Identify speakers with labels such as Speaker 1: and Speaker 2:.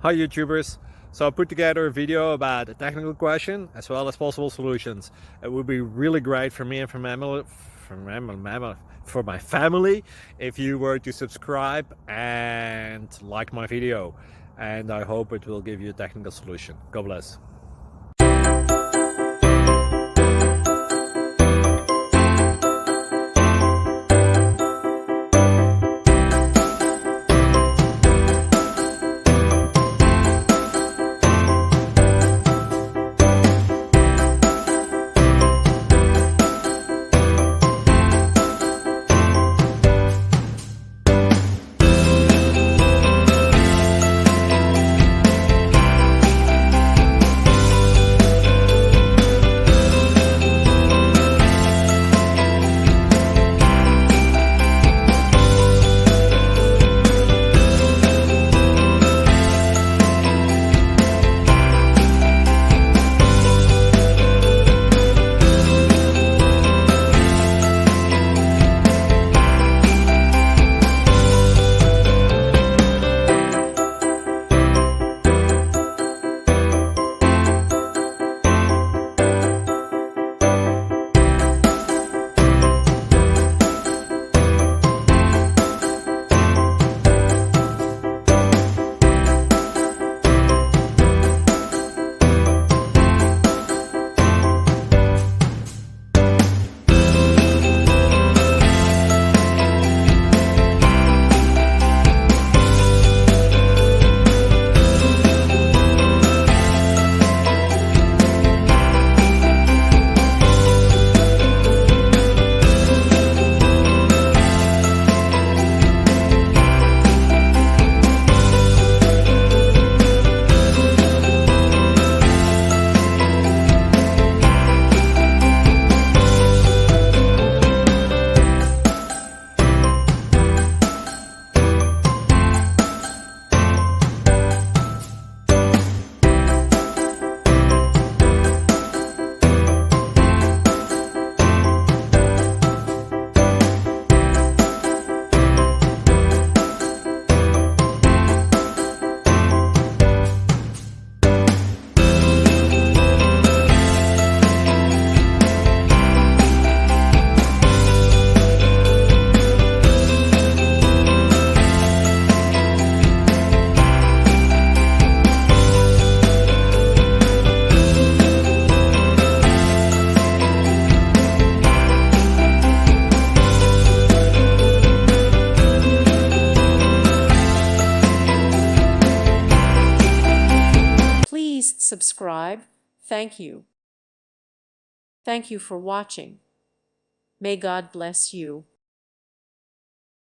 Speaker 1: Hi YouTubers! So I put together a video about a technical question as well as possible solutions. It would be really great for me and for my family if you were to subscribe and like my video, and I hope it will give you a technical solution. God bless.
Speaker 2: Please subscribe. Thank you. Thank you for watching. May God bless you.